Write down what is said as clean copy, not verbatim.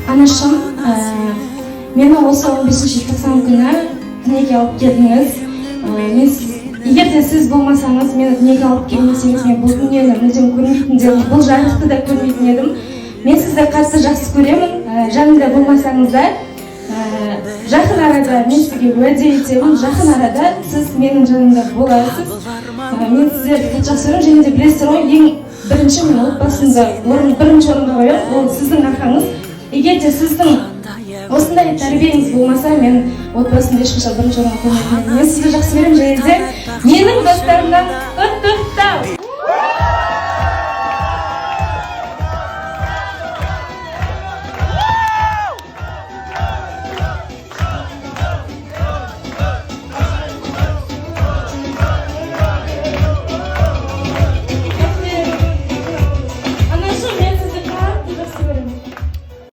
Анашым, мені осы 15-ші желтоқсан күні дүниеге алып келдіңіз. Егер де сіз болмасаңыз, мені дүниеге алып келмесеңіз, мен бұл дүниені мүлдем көрмейтін едім, бұл жарықты да көрмейтін едім. Мен сізді қатты жақсы көремін. Жанымда болмасаңыз да, жақын арада мен сізге уәде етемін, жақын арада сіз менің жанымда боласыз. Мен сіздерді қатты жақсы көремін, және де білесіздер ғой, ең бірінші мен отбасымды бірінші орынға қоямын, ол сіздің арқаңыз. Егер де сіздің осындай тәрбиеңіз болмаса, мен отбасымды ешқашан бірінші орынға қоймайтын едім. Мен сізді жақсы көремін, және де менің достарымнан құттықтау.